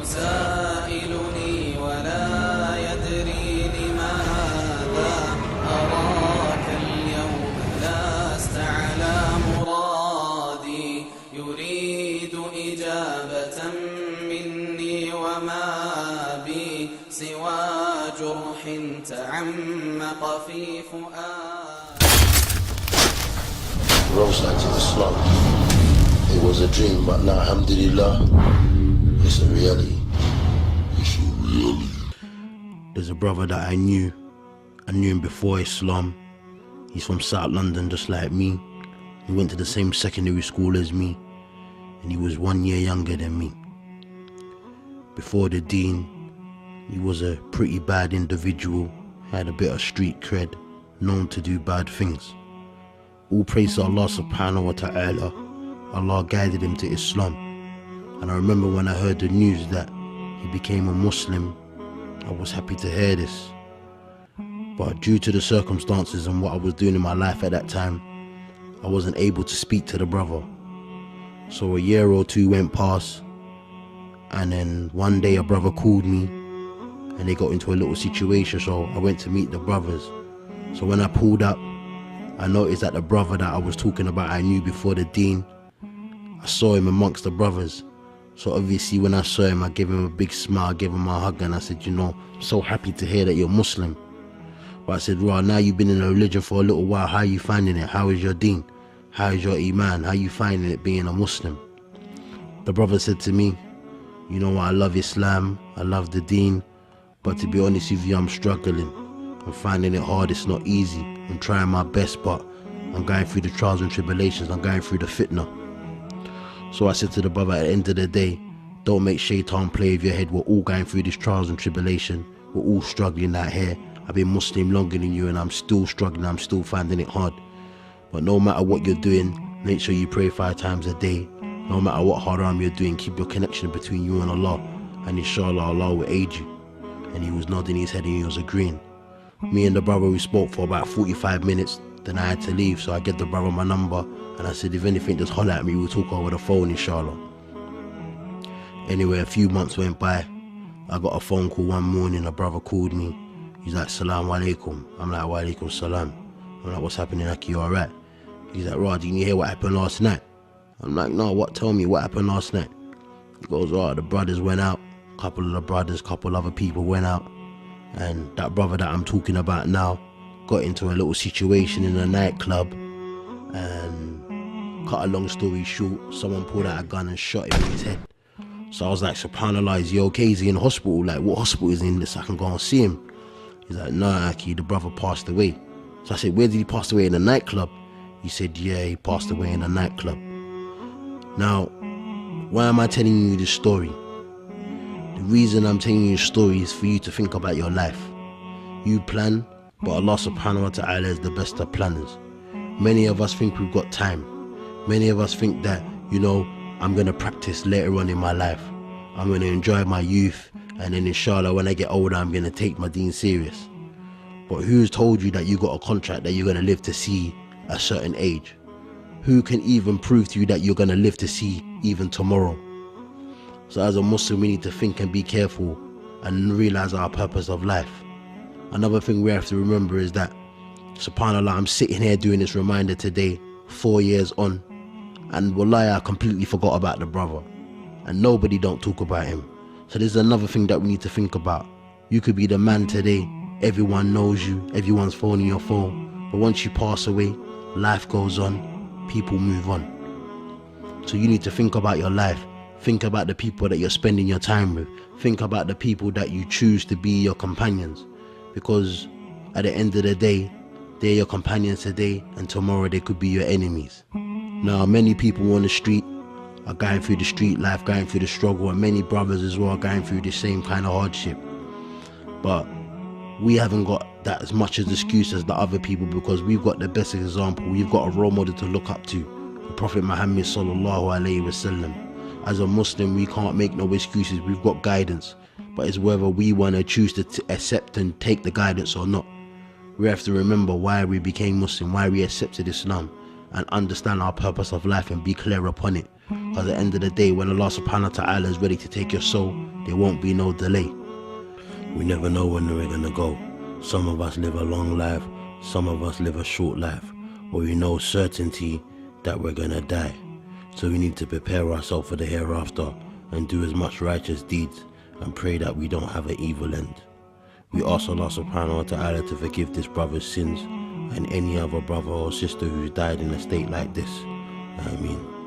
يسائلني ولا يدري لماذا أراك اليوم لست على مرادي يريد إجابة مني وما بي سوى جرح تعمق في فؤادي. Rose like to Islam. It was a dream, but now, alhamdulillah, it's a reality. There's a brother that I knew him before Islam. He's from South London, just like me. He went to the same secondary school as me, and he was 1 year younger than me. Before the deen, he was a pretty bad individual, had a bit of street cred, known to do bad things. All praise to Allah subhanahu wa ta'ala. Allah guided him to Islam. And I remember when I heard the news that he became a Muslim, I was happy to hear this. But due to the circumstances and what I was doing in my life at that time, I wasn't able to speak to the brother. So a year or two went past, and then one day a brother called me and they got into a little situation, so I went to meet the brothers. So when I pulled up, I noticed that the brother that I was talking about I knew before the deen, I saw him amongst the brothers. So obviously when I saw him, I gave him a big smile, I gave him a hug, and I said, I'm so happy to hear that you're Muslim. But I said, Ra, now you've been in a religion for a little while, how are you finding it? How is your deen? How is your iman? How are you finding it being a Muslim? The brother said to me, you know what, I love Islam, I love the deen, but to be honest with you, I'm struggling. I'm finding it hard, it's not easy. I'm trying my best, but I'm going through the trials and tribulations, I'm going through the fitna. So I said to the brother, at the end of the day, don't make shaitan play with your head. We're all going through these trials and tribulation. We're all struggling out here. I've been Muslim longer than you and I'm still struggling, I'm still finding it hard. But no matter what you're doing, make sure you pray 5 times a day. No matter what haram you're doing, keep your connection between you and Allah, and inshallah Allah will aid you. And he was nodding his head and he was agreeing. Me and the brother, we spoke for about 45 minutes, then I had to leave, so I gave the brother my number and I said, if anything, just holler at me, we'll talk over the phone inshallah. Anyway, a few months went by, I got a phone call one morning, a brother called me, he's like, Salaam alaikum. I'm like, wa alaikum salam. I'm like, what's happening, Aki, you alright? He's like, Raj, didn't you hear what happened last night? I'm like, no, what, tell me what happened last night? He goes, oh, the brothers went out, couple of the brothers, couple other people went out, and that brother that I'm talking about now got into a little situation in a nightclub, and cut a long story short, someone pulled out a gun and shot him in his head. So I was like, subhanallah, is he okay? Is he in hospital? Like, what hospital is he in so I can go and see him? He's like, nah, Aki, the brother passed away. So I said, where did he pass away? In a nightclub? He said, yeah, he passed away in a nightclub. Now, why am I telling you this story? The reason I'm telling you this story is for you to think about your life. You plan, but Allah subhanahu wa ta'ala is the best of planners. Many of us think we've got time. Many of us think that, I'm going to practice later on in my life. I'm going to enjoy my youth, and then inshallah when I get older I'm going to take my deen serious. But who's told you that you got a contract that you're going to live to see a certain age? Who can even prove to you that you're going to live to see even tomorrow? So as a Muslim, we need to think and be careful and realize our purpose of life. Another thing we have to remember is that, subhanAllah, I'm sitting here doing this reminder today, 4 years on, and wallahi, I completely forgot about the brother, and nobody don't talk about him. So there's another thing that we need to think about. You could be the man today, everyone knows you, everyone's phoning your phone, but once you pass away, life goes on, people move on. So you need to think about your life. Think about the people that you're spending your time with. Think about the people that you choose to be your companions, because at the end of the day, they're your companions today, and tomorrow they could be your enemies. Now, many people on the street are going through the street life, going through the struggle, and many brothers as well are going through the same kind of hardship. But we haven't got that as much as excuse as the other people, because we've got the best example. We've got a role model to look up to, the Prophet Muhammad sallallahu alaihi wasallam. As a Muslim, we can't make no excuses. We've got guidance, but it's whether we want to choose to accept and take the guidance or not. We have to remember why we became Muslim, why we accepted Islam, and understand our purpose of life and be clear upon it. Because at the end of the day, when Allah subhanahu wa ta'ala is ready to take your soul, there won't be no delay. We never know when we're gonna go. Some of us live a long life, some of us live a short life, but we know certainty that we're gonna die. So we need to prepare ourselves for the hereafter and do as much righteous deeds and pray that we don't have an evil end. We ask Allah subhanahu wa ta'ala to forgive this brother's sins and any other brother or sister who's died in a state like this. Ameen.